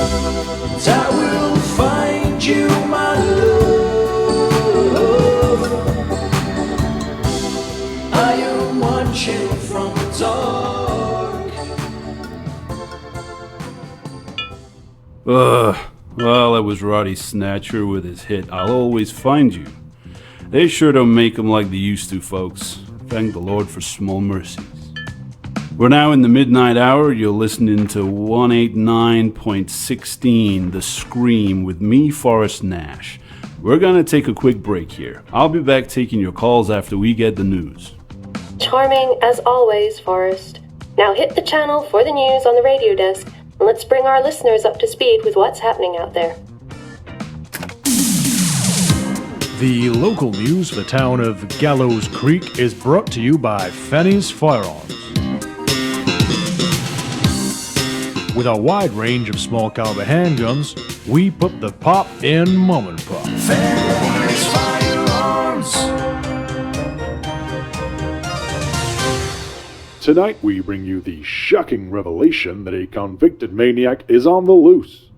I will find you, my love. I am watching from the dark. Well, that was Roddy Snatcher with his hit, I'll Always Find You. They sure don't make them like they used to, folks. Thank the Lord for small mercies. We're now in the midnight hour. You're listening to 189.16 The Scream with me, Forrest Nash. We're gonna take a quick break here. I'll be back taking your calls after we get the news. Charming as always, Forrest. Now hit the channel for the news on the radio desk, and let's bring our listeners up to speed with what's happening out there. The local news for the town of Gallows Creek is brought to you by Fanny's Firearms. With a wide range of small caliber handguns, we put the pop in mom and pop. Fanny's Firearms. Tonight we bring you the shocking revelation that a convicted maniac is on the loose.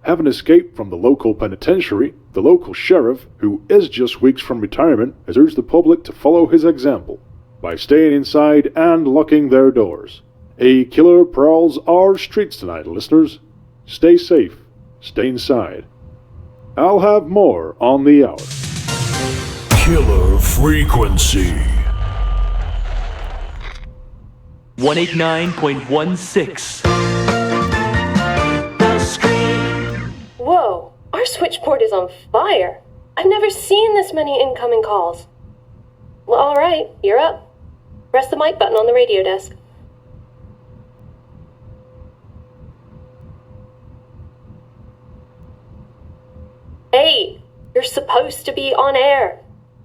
Having escaped from the local penitentiary, the local sheriff, who is just weeks from retirement, has urged the public to follow his example by staying inside and locking their doors. A killer prowls our streets tonight, listeners. Stay safe. Stay inside. I'll have more on the hour. Killer Frequency. 189.16. Whoa, our switchboard is on fire. I've never seen this many incoming calls. Well, alright, you're up. Press the mic button on the radio desk. Hey, you're supposed to be on air.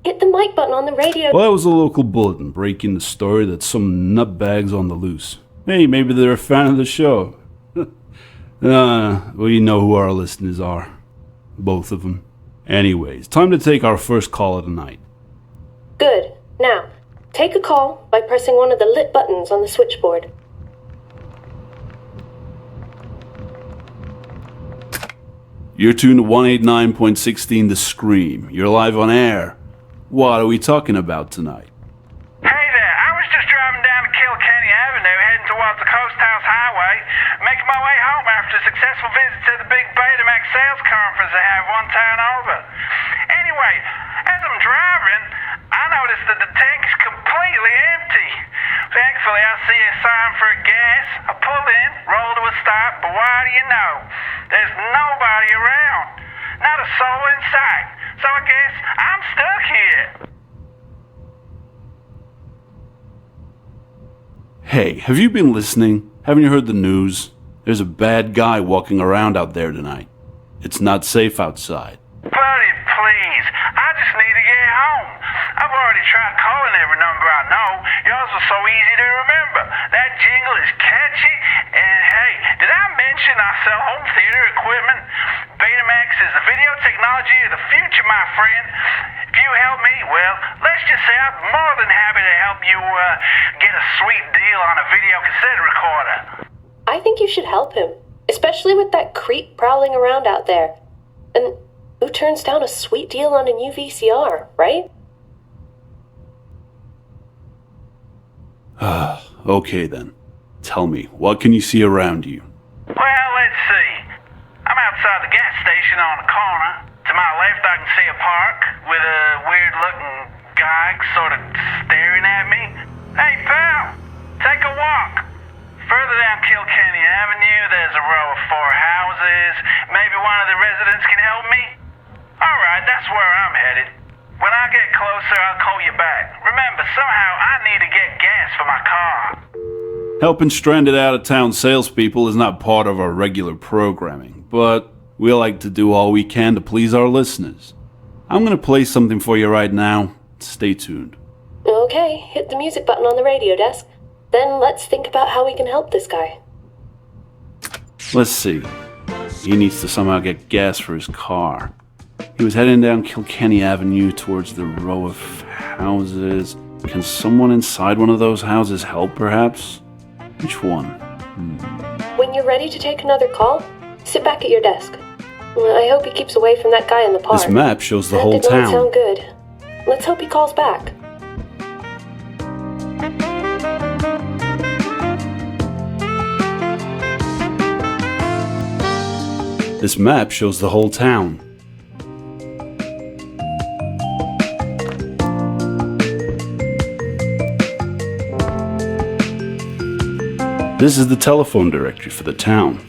Hit the mic button on the radio. Well, that was a local bulletin breaking the story that some nutbags on the loose. Hey, maybe they're a fan of the show. Well, you know who our listeners are. Both of them. Anyways, time to take our first call of the night. Good. Now, take a call by pressing one of the lit buttons on the switchboard. You're tuned to 189.16 The Scream. You're live on air. What are we talking about tonight? Hey there, I was just driving down Kilkenny Avenue heading towards the Coast House Highway, making my way home after a successful visit to the big Betamax sales conference they have one town over. Anyway, as I'm driving, I noticed that the tank is completely empty. Thankfully, I see a sign for gas. I pull in, roll to a stop, but why do you know? There's nobody around. Not a soul in sight. So I guess I'm stuck here. Hey, have you been listening? Haven't you heard the news? There's a bad guy walking around out there tonight. It's not safe outside. Buddy, please. I just need to get home. I've already tried calling every number I know. Yours was so easy to remember. That jingle is catchy. And hey, did I mention I sell home theater equipment? Betamax is the video technology of the future, my friend. If you help me, well, let's just say I'm more than happy to help you get a sweet deal on a video cassette recorder. I think you should help him, especially with that creep prowling around out there. And who turns down a sweet deal on a new VCR, right? Okay then. Tell me, what can you see around you? Well, let's see. I'm outside the gas station on the corner. To my left, I can see a park with a weird-looking guy sort of staring at me. Hey, pal, take a walk. Further down Kilkenny Avenue, there's a row of 4 houses. Maybe one of the residents can help me? All right, that's where I'm headed. When I get closer, I'll call you back. Remember, somehow I need to get gas for my car. Helping stranded out-of-town salespeople is not part of our regular programming, but we like to do all we can to please our listeners. I'm going to play something for you right now. Stay tuned. Okay, hit the music button on the radio desk. Then let's think about how we can help this guy. Let's see. He needs to somehow get gas for his car. He was heading down Kilkenny Avenue towards the row of houses. Can someone inside one of those houses help, perhaps? Which one? When you're ready to take another call, Sit back at your desk. Well, I hope he keeps away from that guy in the park. This map shows the That whole did not town. sound good. Let's hope he calls back. This map shows the whole town. This is the telephone directory for the town.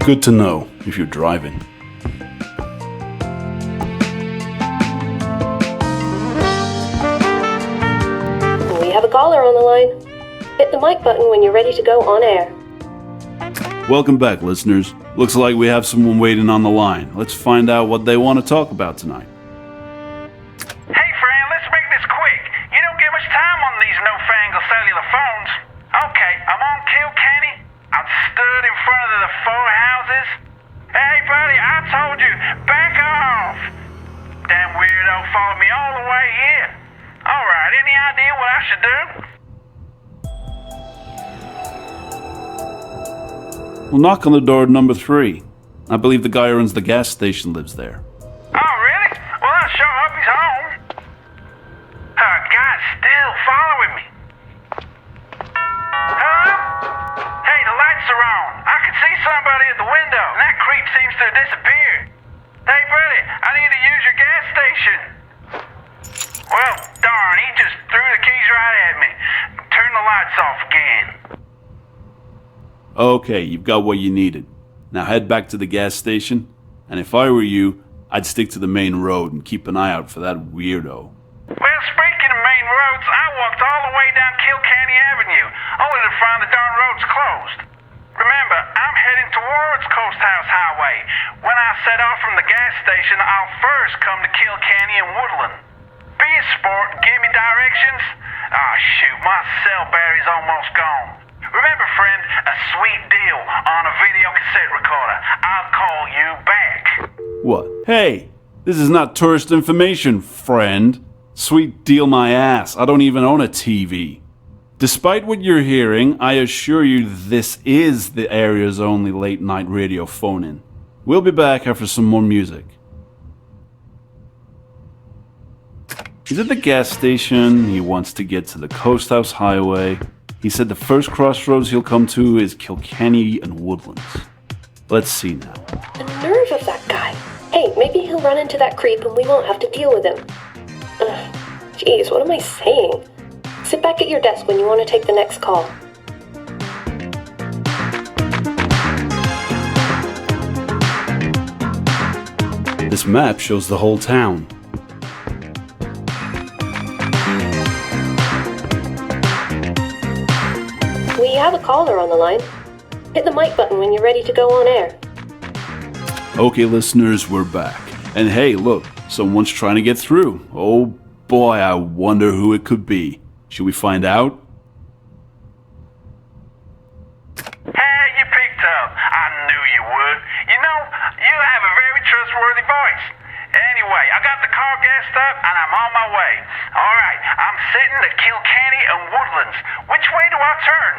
Good to know if you're driving. We have a caller on the line. Hit the mic button when you're ready to go on air. Welcome back, listeners. Looks like we have someone waiting on the line. Let's find out what they want to talk about tonight. Hey, friend, let's make this quick. You don't get much time on these newfangled cellular phones. Okay, I'm on Kilkenny. I'm stood in front of the four houses. Hey, buddy, I told you, back off. Damn weirdo followed me all the way here. All right, any idea what I should do? We'll knock on the door at number 3. I believe the guy who runs the gas station lives there. Oh, really? Well, I'll show up he's home. God's still following me. Hello? Hey, the lights are on. I can see somebody at the window, and that creep seems to have disappeared. Hey, buddy, I need to use your gas station. Well, darn, he just threw the keys right at me. Turn the lights off again. Okay, you've got what you needed. Now head back to the gas station, and if I were you, I'd stick to the main road and keep an eye out for that weirdo. Well, speaking of main roads, I walked all the way down Kilkenny Avenue, only to find the darn roads closed. Remember, I'm heading towards Coast House Highway. When I set off from the gas station, I'll first come to Kilkenny and Woodland. Be a sport and give me directions. Ah, shoot, my cell battery's almost gone. Remember, friend, a sweet deal on a video cassette recorder. I'll call you back. What? Hey, this is not tourist information, friend. Sweet deal my ass. I don't even own a TV. Despite what you're hearing, I assure you this is the area's only late night radio phone-in. We'll be back after some more music. He's at the gas station. He wants to get to the Coast House Highway. He said the first crossroads he'll come to is Kilkenny and Woodlands. Let's see now. The nerve of that guy. Hey, maybe he'll run into that creep and we won't have to deal with him. Jeez, what am I saying? Sit back at your desk when you want to take the next call. This map shows the whole town. We have a caller on the line. Hit the mic button when you're ready to go on air. Okay, listeners, we're back. And hey, look, someone's trying to get through. Oh boy, I wonder who it could be. Should we find out? Hey, you picked up. I knew you would. You know, you have a very trustworthy voice. Anyway, I got the car gassed up and I'm on my way. All right, I'm sitting at Kilkenny and Woodlands. Which way do I turn?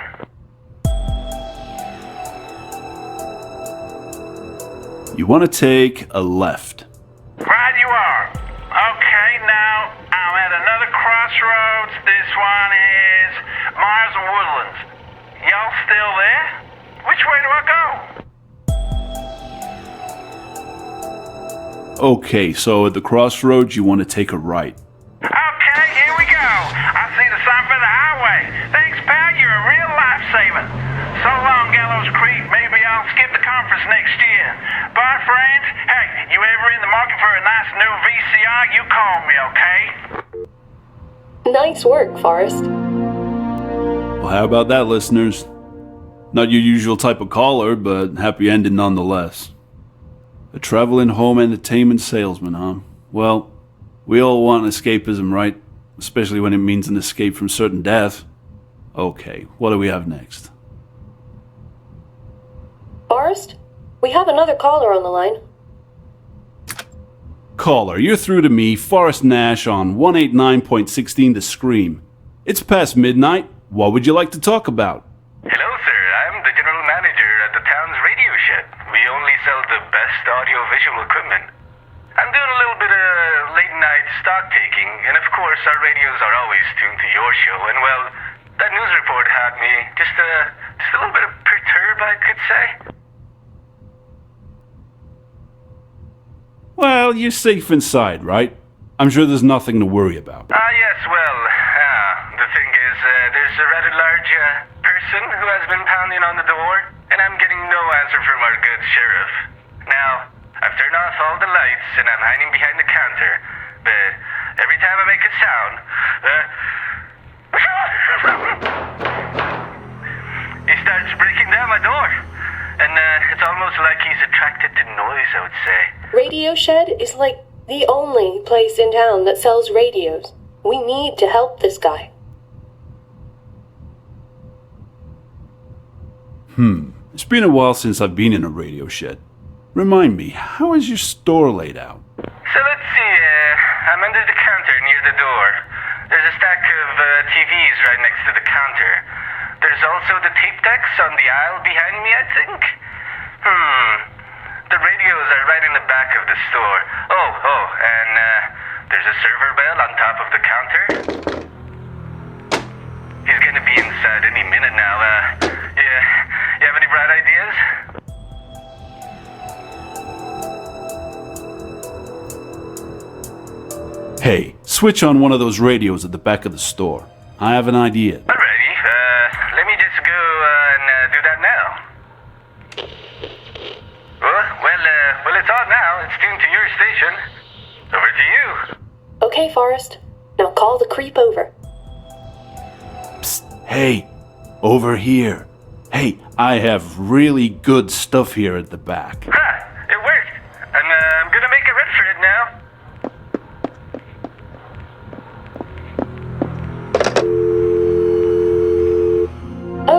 You want to take a left. Right you are. Okay, now I'm at another crossroads. This one is Mars and Woodlands. Y'all still there? Which way do I go? Okay, so at the crossroads, you want to take a right. Okay, here we go. I see the sign for the highway. Thanks, pal. You're a real lifesaver. So long, Gallows Creek. Maybe I'll skip the conference next year. Bye, friend. Hey, you ever in the market for a nice new VCR? You call me, okay? Nice work, Forrest. Well, how about that, listeners? Not your usual type of caller, but happy ending nonetheless. A traveling home entertainment salesman, huh? Well, we all want escapism, right? Especially when it means an escape from certain death. Okay, what do we have next? Forrest? We have another caller on the line. Caller, you're through to me, Forrest Nash, on 189.16 The Scream. It's past midnight. What would you like to talk about? Hello, sir. I'm the general manager at the town's radio shed. We only sell the best audio-visual equipment. I'm doing a little bit of late-night stock taking, and of course our radios are always tuned to your show. And well, that news report had me just a little bit perturbed, I could say. Well, you're safe inside, right? I'm sure there's nothing to worry about. Yes, well, the thing is, there's a rather large person who has been pounding on the door, and I'm getting no answer from our good sheriff. Now, I've turned off all the lights, and I'm hiding behind the counter, but every time I make a sound, he starts breaking down my door, and it's almost like he's attracted to noise, I would say. Radio Shed is like the only place in town that sells radios. We need to help this guy. It's been a while since I've been in a radio shed. Remind me, how is your store laid out? So let's see, I'm under the counter near the door. There's a stack of TVs right next to the counter. There's also the tape decks on the aisle behind me, I think. The radios are right in the back of the store. And there's a server bell on top of the counter. He's gonna be inside any minute now. You have any bright ideas? Hey, switch on one of those radios at the back of the store. I have an idea. Alrighty, let me just go and do that now. Well, it's on now. It's tuned to your station. Over to you. Okay, Forrest. Now call the creep over. Psst, hey, over here. Hey, I have really good stuff here at the back. Ha! It worked. And I'm gonna make a run for it now.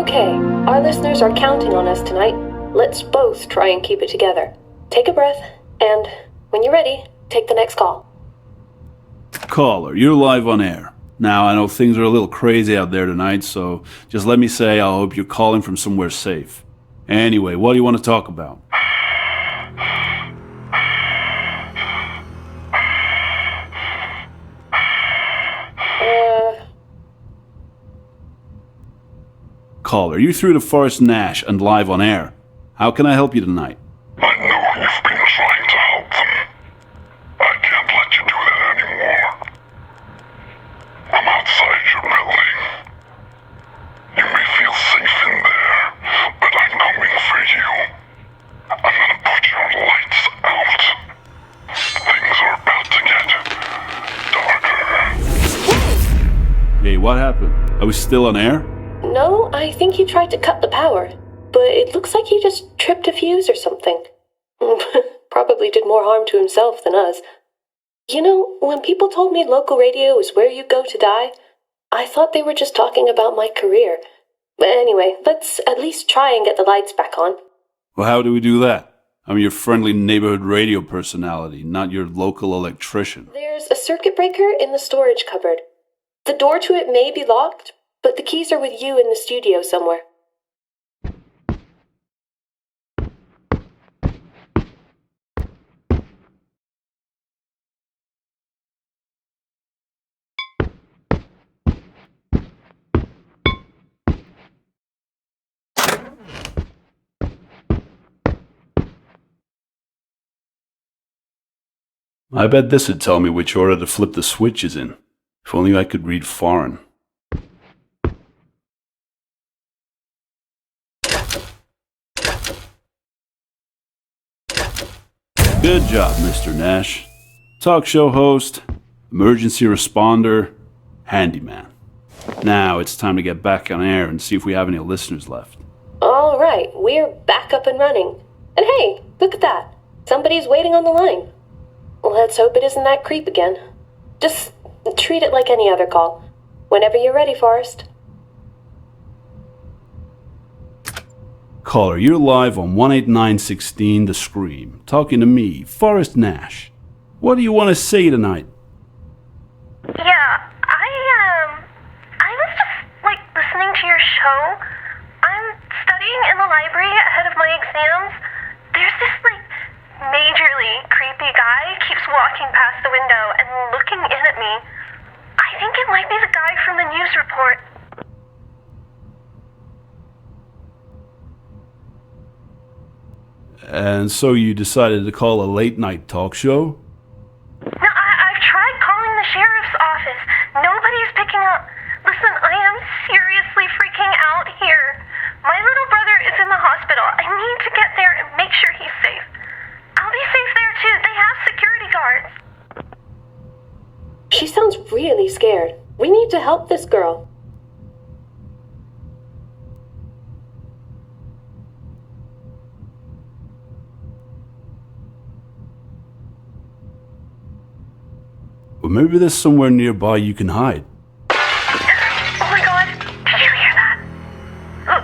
Okay, our listeners are counting on us tonight. Let's both try and keep it together. Take a breath, and when you're ready, take the next call. Caller, you're live on air. Now, I know things are a little crazy out there tonight, so just let me say I hope you're calling from somewhere safe. Anyway, what do you want to talk about? Caller, you through to Forrest Nash and live on air. How can I help you tonight? I know you've been trying to help them. I can't let you do that anymore. I'm outside your building. You may feel safe in there, but I'm coming for you. I'm gonna put your lights out. Things are about to get darker. Hey, what happened? Are we still on air? No, I think he tried to cut the power, but it looks like he just tripped a fuse or something. Probably did more harm to himself than us. You know, when people told me local radio was where you go to die, I thought they were just talking about my career. But anyway, let's at least try and get the lights back on. Well, how do we do that? I'm your friendly neighborhood radio personality, not your local electrician. There's a circuit breaker in the storage cupboard. The door to it may be locked, but the keys are with you in the studio somewhere. I bet this would tell me which order to flip the switches in. If only I could read foreign. Good job, Mr. Nash. Talk show host, emergency responder, handyman. Now it's time to get back on air and see if we have any listeners left. All right, we're back up and running. And hey, look at that. Somebody's waiting on the line. Let's hope it isn't that creep again. Just treat it like any other call. Whenever you're ready, Forrest. Caller, you're live on 18916 The Scream, talking to me, Forrest Nash. What do you want to say tonight? Yeah, I was just, listening to your show. I'm studying in the library ahead of my exams. There's this, majorly creepy guy keeps walking past the window and looking in at me. I think it might be the guy from the news report. And so you decided to call a late-night talk show? No, I've tried calling the sheriff's office. Nobody's picking up. Listen, I am seriously freaking out here. My little brother is in the hospital. I need to get there and make sure he's safe. I'll be safe there too. They have security guards. She sounds really scared. We need to help this girl. Or maybe there's somewhere nearby you can hide. Oh my god, did you hear that? Look,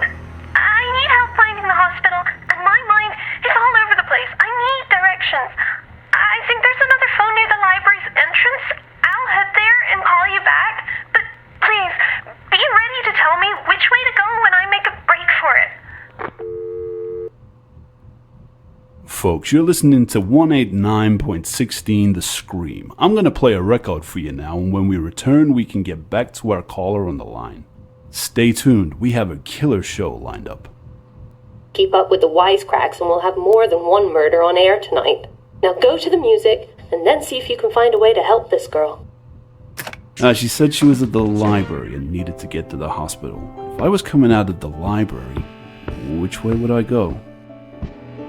I need help finding the hospital, and my mind is all over the place. I need directions. I think there's another phone near the library's entrance. I'll head there and call you back, but please, be ready to tell me which way to go when I make a break for it. Folks, you're listening to 189.16 The Scream. I'm going to play a record for you now, and when we return, we can get back to our caller on the line. Stay tuned. We have a killer show lined up. Keep up with the wisecracks and we'll have more than one murder on air tonight. Now go to the music and then see if you can find a way to help this girl. She said she was at the library and needed to get to the hospital. If I was coming out of the library, which way would I go?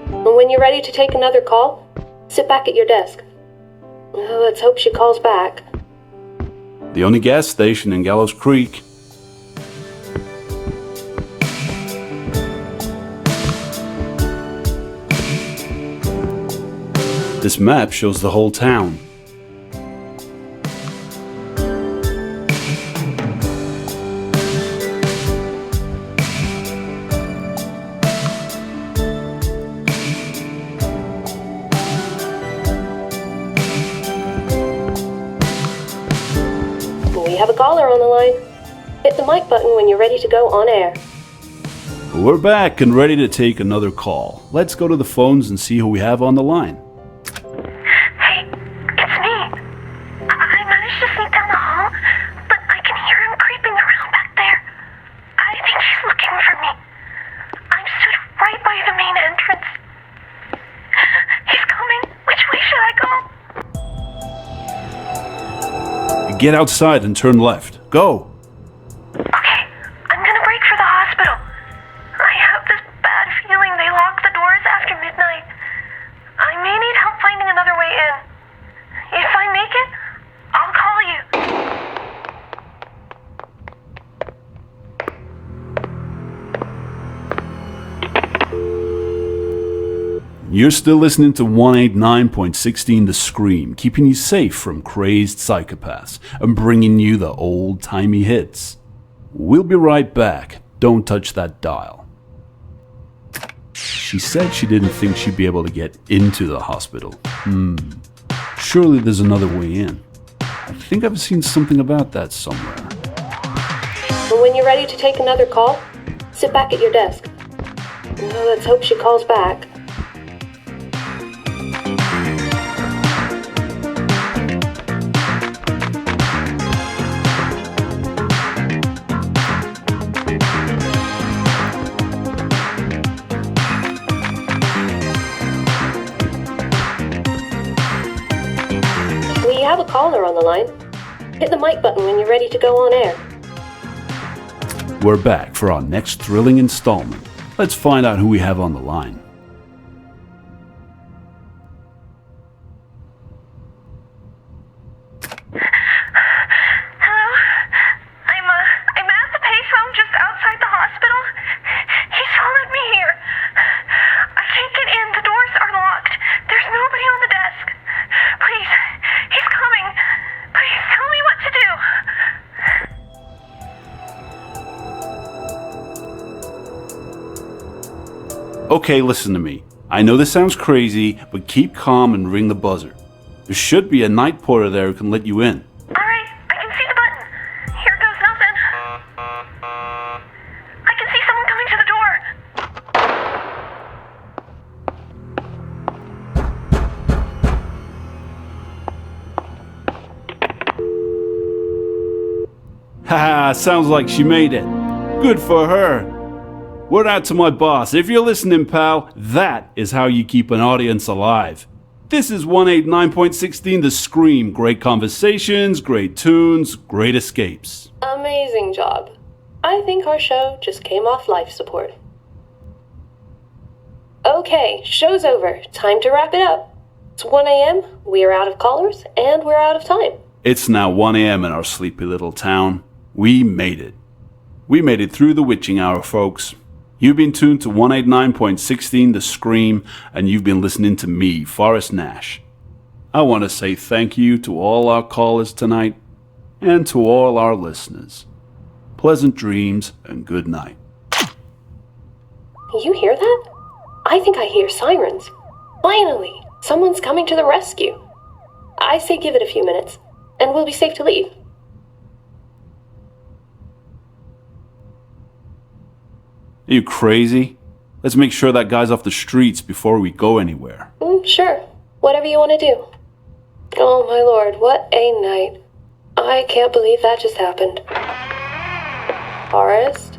And when you're ready to take another call, sit back at your desk. Let's hope she calls back. The only gas station in Gallows Creek. This map shows the whole town. We have a caller on the line. Hit the mic button when you're ready to go on air. We're back and ready to take another call. Let's go to the phones and see who we have on the line. Hey, it's me. I managed to sneak down the hall, but I can hear him creeping around back there. I think he's looking for me. I'm stood right by the main entrance. He's coming. Which way should I go? Get outside and turn left. Go! Okay, I'm gonna break for the hospital. I have this bad feeling they lock the doors after midnight. I may need help finding another way in. If I make it, I'll call you. You're still listening to 189.16 The Scream, keeping you safe from crazed psychopaths and bringing you the old-timey hits. We'll be right back. Don't touch that dial. She said she didn't think she'd be able to get into the hospital. Surely there's another way in. I think I've seen something about that somewhere. And when you're ready to take another call, sit back at your desk. Let's hope she calls back. We have a caller on the line. Hit the mic button when you're ready to go on air. We're back for our next thrilling installment. Let's find out who we have on the line. Hello? I'm at the payphone just outside the hospital. He's followed me here. Okay, listen to me. I know this sounds crazy, but keep calm and ring the buzzer. There should be a night porter there who can let you in. Alright, I can see the button. Here goes nothing. I can see someone coming to the door. Haha, sounds like she made it. Good for her. Word out to my boss. If you're listening, pal, that is how you keep an audience alive. This is 189.16 The Scream. Great conversations, great tunes, great escapes. Amazing job. I think our show just came off life support. Okay, show's over. Time to wrap it up. It's 1 a.m., we are out of callers, and we're out of time. It's now 1 a.m. in our sleepy little town. We made it. We made it through the witching hour, folks. You've been tuned to 189.16 The Scream, and you've been listening to me, Forrest Nash. I want to say thank you to all our callers tonight, and to all our listeners. Pleasant dreams and good night. You hear that? I think I hear sirens. Finally, someone's coming to the rescue. I say give it a few minutes, and we'll be safe to leave. Are you crazy? Let's make sure that guy's off the streets before we go anywhere. Sure. Whatever you want to do. Oh my lord, what a night. I can't believe that just happened. Forrest?